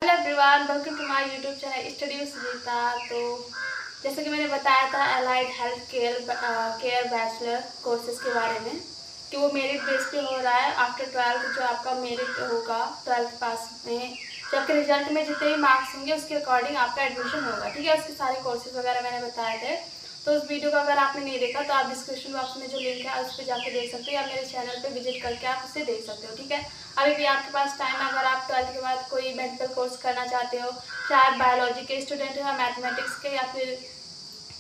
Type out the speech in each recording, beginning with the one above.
Hello everyone, welcome to my YouTube channel study with Sunita. तो जैसे कि मैंने बताया था allied health care bachelor courses के बारे में कि वो मेरिट बेस पे हो रहा है। आफ्टर 12th जो आपका मेरिट होगा 12th पास में, जो आपके रिजल्ट में जितने भी मार्क्स होंगे उसके अकॉर्डिंग आपका एडमिशन होगा। ठीक है, उसके सारे कोर्सेज वगैरह मैंने बताए थे। तो उस वीडियो को अगर आपने नहीं देखा तो आप डिस्क्रिप्शन बॉक्स में जो लिंक है उस पर जाके देख सकते हो, या मेरे चैनल पे विजिट करके आप उसे देख सकते हो। ठीक है, अभी भी आपके पास टाइम है। अगर आप 12th के बाद कोई मेडिकल कोर्स करना चाहते हो, चाहे आप बायोलॉजी के स्टूडेंट हो या मैथमेटिक्स के या फिर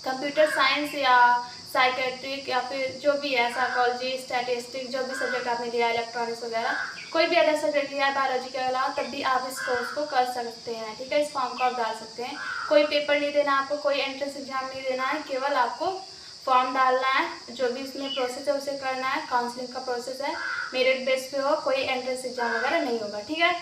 कंप्यूटर साइंस या साइकेट्रिक या फिर जो भी है साइकोलॉजी, स्टैटिस्टिक, जो भी सब्जेक्ट आपने लिया है, इलेक्ट्रॉनिक्स वगैरह, कोई भी अदर सब्जेक्ट लिया है बायोलॉजी के अलावा, तब भी आप इस कोर्स को कर सकते हैं। ठीक है, इस फॉर्म को आप डाल सकते हैं। कोई पेपर नहीं देना आपको, कोई एंट्रेंस एग्जाम नहीं देना है, केवल आपको फॉर्म डालना है। जो भी इसमें प्रोसेस है उसे करना है। काउंसलिंग का प्रोसेस है, मेरिट बेस पे हो, कोई एंट्रेंस एग्जाम वगैरह नहीं होगा। ठीक है,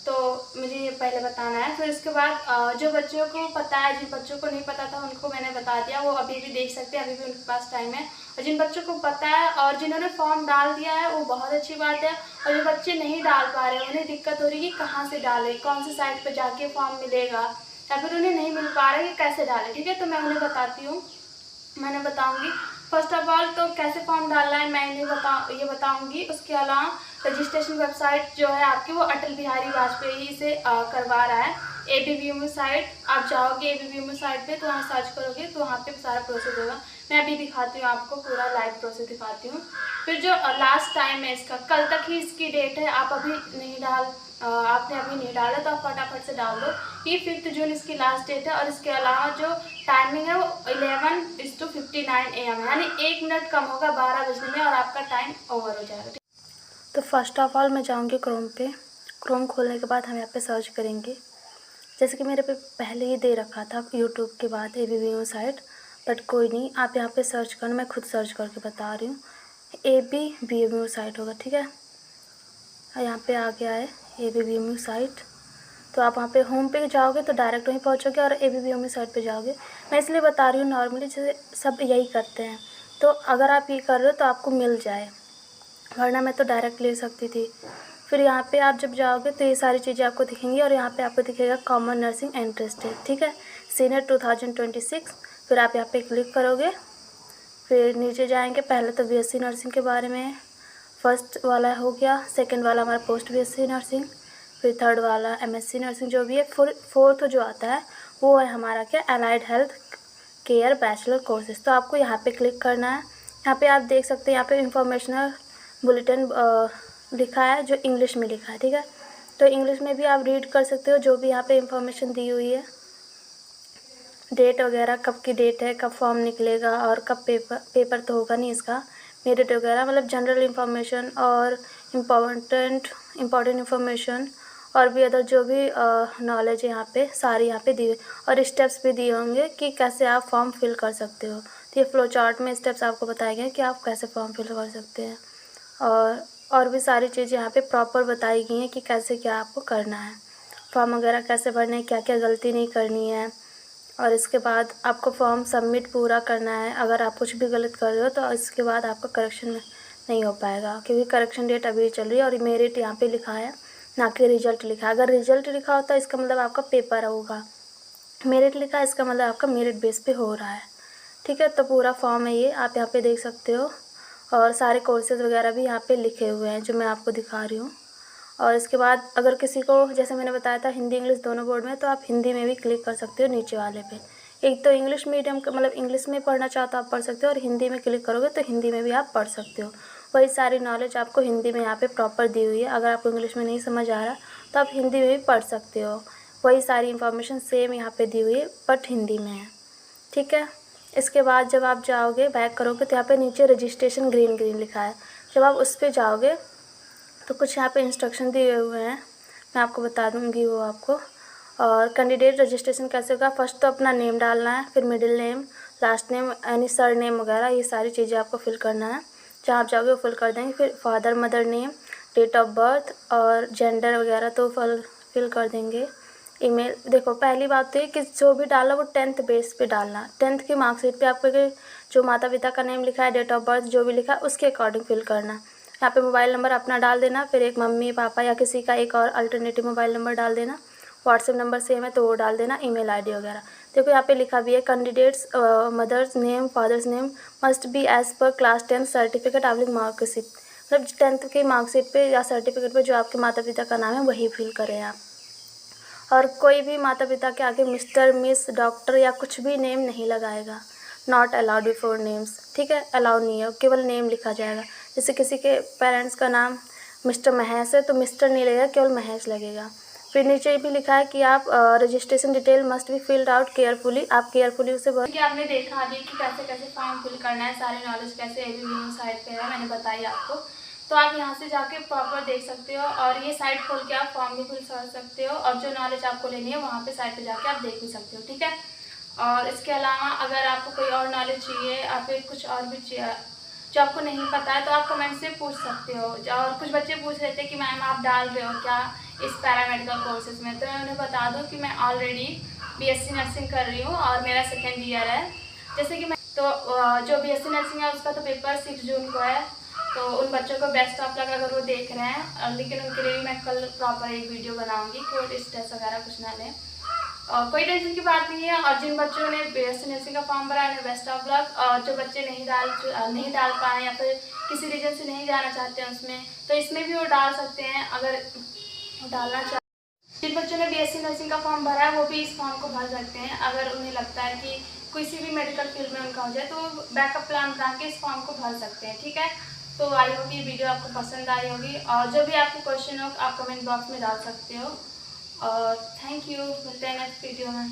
तो मुझे ये पहले बताना है। फिर इसके बाद जो बच्चों को पता है, जिन बच्चों को नहीं पता था उनको मैंने बता दिया, वो अभी भी देख सकते हैं, अभी भी उनके पास टाइम है। और जिन बच्चों को पता है और जिन्होंने फॉर्म डाल दिया है वो बहुत अच्छी बात है। और जो बच्चे नहीं डाल पा रहे, उन्हें दिक्कत हो रही है कि कहाँ से डालें, कौन सी साइट पर जाके फॉर्म मिलेगा, या फिर उन्हें नहीं मिल पा रहा है कि कैसे डालें। ठीक है, तो मैं उन्हें बताती हूँ, मैंने बताऊंगी। फर्स्ट ऑफ ऑल तो कैसे फॉर्म डालना है मैं इन्हें ये बताऊंगी। उसके अलावा रजिस्ट्रेशन वेबसाइट जो है आपकी, वो अटल बिहारी वाजपेयी से करवा रहा है। ABBMU साइट, आप जाओगे ABBMU साइट पे तो वहाँ सर्च करोगे तो वहाँ पे सारा प्रोसेस होगा। मैं अभी दिखाती हूँ आपको, पूरा लाइव प्रोसेस दिखाती हूँ। फिर जो लास्ट टाइम है इसका, कल तक ही इसकी डेट है। आप अभी नहीं आपने अभी नहीं डाला तो आप फटाफट से डाल दो। ये 5 जून इसकी लास्ट डेट है। और इसके अलावा जो टाइमिंग है वो 11:59 AM है, यानी 1 मिनट कम होगा 12 बजने में और आपका टाइम ओवर हो जाएगा। तो फर्स्ट ऑफ ऑल मैं जाऊंगी क्रोम पे। क्रोम खोलने के बाद हम यहाँ पे सर्च करेंगे। जैसे कि मेरे पे पहले ही दे रखा था यूट्यूब के बाद ABBMU साइट, बट कोई नहीं, आप यहाँ पे सर्च करना, मैं खुद सर्च करके बता रही हूँ। ABBMU साइट होगा। ठीक है, यहाँ पे आ गया है ABBMU साइट। तो आप वहाँ पे होम पे जाओगे तो डायरेक्ट वहीं पहुँचोगे और ABBMU साइट पे जाओगे। मैं इसलिए बता रही हूँ, नॉर्मली जैसे सब यही करते हैं, तो अगर आप ये कर रहे हो तो आपको मिल जाए, वरना मैं तो डायरेक्ट ले सकती थी। फिर यहाँ पे आप जब जाओगे तो ये सारी चीज़ें आपको दिखेंगी और यहाँ पे आपको दिखेगा कॉमन नर्सिंग एंट्रेंस टेस्ट। ठीक है, सीनियर 2026। फिर आप यहाँ पे क्लिक करोगे, फिर नीचे जाएंगे। पहले तो BSc नर्सिंग के बारे में फर्स्ट वाला हो गया, सेकंड वाला हमारा पोस्ट BSc नर्सिंग, फिर थर्ड वाला MSc नर्सिंग जो भी है। फोर्थ जो आता है वो है हमारा क्या, allied health care bachelor courses. तो आपको यहाँ पे क्लिक करना है। यहाँ पे आप देख सकते हैं, यहाँ पे इंफॉर्मेशनल बुलेटिन लिखा है, जो इंग्लिश में लिखा है। ठीक है, तो इंग्लिश में भी आप रीड कर सकते हो जो भी यहाँ पे इंफॉर्मेशन दी हुई है, डेट वगैरह, कब की डेट है, कब फॉर्म निकलेगा और कब पेपर तो होगा नहीं इसका, मेरिट वगैरह, मतलब जनरल इन्फॉर्मेशन और इम्पोर्टेंट इन्फॉर्मेशन और भी अदर जो भी नॉलेज है यहाँ पे सारी यहाँ पे दी हुई, और स्टेप्स भी दिए होंगे कि कैसे आप फॉर्म फिल कर सकते हो। तो ये फ्लो चार्ट में स्टेप्स आपको बताए गए हैं कि आप कैसे फॉर्म फिल कर सकते हैं, और भी सारी चीज़ें यहाँ पे प्रॉपर बताई गई हैं कि कैसे क्या आपको करना है, फॉर्म वगैरह कैसे भरना है, क्या क्या गलती नहीं करनी है। और इसके बाद आपको फॉर्म सबमिट पूरा करना है। अगर आप कुछ भी गलत कर रहे हो तो इसके बाद आपका करेक्शन नहीं हो पाएगा, क्योंकि करेक्शन डेट अभी चल रही है। और मेरिट यहाँ पे लिखा है, ना कि रिजल्ट लिखा है। अगर रिजल्ट लिखा होता है इसका मतलब आपका पेपर होगा, मेरिट लिखा है इसका मतलब आपका मेरिट बेस पे हो रहा है। ठीक है, तो पूरा फॉर्म है ये, आप यहाँ पे देख सकते हो। और सारे कोर्सेज़ वगैरह भी यहाँ पे लिखे हुए हैं जो मैं आपको दिखा रही हूँ। और इसके बाद अगर किसी को, जैसे मैंने बताया था, हिंदी इंग्लिश दोनों बोर्ड में, तो आप हिंदी में भी क्लिक कर सकते हो नीचे वाले पे। एक तो इंग्लिश मीडियम का मतलब इंग्लिश में पढ़ना चाहते हो आप पढ़ सकते हो, और हिंदी में क्लिक करोगे तो हिंदी में भी आप पढ़ सकते हो। वही सारी नॉलेज आपको हिंदी में यहाँ पे प्रॉपर दी हुई है। अगर आपको इंग्लिश में नहीं समझ आ रहा तो आप हिंदी में भी पढ़ सकते हो। वही सारी इन्फॉर्मेशन सेम यहाँ पे दी हुई है, बट हिंदी में है। ठीक है, इसके बाद जब आप जाओगे बैक करोगे तो यहाँ पे नीचे रजिस्ट्रेशन ग्रीन ग्रीन लिखा है। जब आप उस पर जाओगे तो कुछ यहाँ पे इंस्ट्रक्शन दिए हुए हैं, मैं आपको बता दूंगी वो आपको। और कैंडिडेट रजिस्ट्रेशन कैसे होगा, फर्स्ट तो अपना नेम डालना है, फिर मिडिल नेम, लास्ट नेम, यानी सर नेम वगैरह, ये सारी चीज़ें आपको फिल करना है। जहाँ आप जाओगे वो फिल कर देंगे। फिर father mother name, date of birth और जेंडर वगैरह तो फिल कर देंगे। ईमेल, देखो पहली बात तो ये कि जो भी डाला वो 10th बेस पे डालना। 10th की मार्कशीट पे आपको जो माता पिता का नेम लिखा है, डेट ऑफ बर्थ जो भी लिखा है उसके अकॉर्डिंग फिल करना। यहाँ पे मोबाइल नंबर अपना डाल देना, फिर एक मम्मी पापा या किसी का एक और अल्टरनेटिव मोबाइल नंबर डाल देना। व्हाट्सएप नंबर सेम है तो वो डाल देना, ईमेल आईडी वगैरह। देखो यहाँ पे लिखा भी है candidates mother's name father's name must be as per class 10 certificate एवलिंग मार्कशीट, मतलब 10th की मार्कशीट पे या सर्टिफिकेट पे जो आपके माता पिता का नाम है वही फिल करें आप। और कोई भी माता पिता के आगे मिस्टर मिस डॉक्टर या कुछ भी नेम नहीं लगाएगा, नॉट अलाउड बिफोर नेम्स, ठीक है, अलाउ नहीं है, केवल नेम लिखा जाएगा। जैसे किसी के पेरेंट्स का नाम मिस्टर महेश है तो मिस्टर नहीं लगेगा, केवल महेश लगेगा। फिर नीचे भी लिखा है कि आप registration detail must be filled out carefully, आप केयरफुली उसे भर। कि आपने देखा अभी कि कैसे कैसे फॉर्म फिल करना है, सारी नॉलेज कैसे अभी साइट पे है, मैंने बताई आपको। तो आप यहाँ से जाके प्रॉपर देख सकते हो और ये साइट खोल के आप फॉर्म भी फिल कर सकते हो और जो नॉलेज आपको लेनी है वहाँ पे साइट पे जाके आप देख भी सकते हो, ठीक है। और इसके अलावा अगर आपको कोई और नॉलेज चाहिए या फिर कुछ और भी चाहिए जो आपको नहीं पता है तो आप कमेंट से पूछ सकते हो। और कुछ बच्चे पूछ रहे थे कि मैम आप डाल रहे हो क्या इस पैरामेडिकल कोर्सेज में, तो मैं उन्हें बता दूं कि मैं ऑलरेडी बीएससी नर्सिंग कर रही हूँ और मेरा 2nd ईयर है। जैसे कि मैं तो जो बीएससी नर्सिंग है उसका तो पेपर 6 जून को है, तो उन बच्चों को बेस्ट ऑफ लक अगर वो देख रहे हैं। लेकिन उनके लिए भी मैं कल प्रॉपर एक वीडियो बनाऊँगी कि वो स्ट्रेस वगैरह कुछ ना लें, कोई टेंशन की बात नहीं है। और जिन बच्चों ने बीएससी नर्सिंग का फॉर्म भरा है बेस्ट ऑफ लक, और जो बच्चे नहीं डाल पाए या फिर किसी रीजन से नहीं जाना चाहते हैं उसमें, तो इसमें भी वो डाल सकते हैं अगर डालना चाहते। जिन बच्चों ने बीएससी नर्सिंग का फॉर्म भरा है वो भी इस फॉर्म को भर सकते हैं अगर उन्हें लगता है कि किसी भी मेडिकल फील्ड में उनका हो जाए तो बैकअप प्लान बना के इस फॉर्म को भर सकते हैं, ठीक है। तो आई होगी वीडियो आपको पसंद आई होगी और जो भी आपको क्वेश्चन हो आप कमेंट बॉक्स में डाल सकते हो। और थैंक यू, मिलते हैं नेक्स्ट वीडियो में।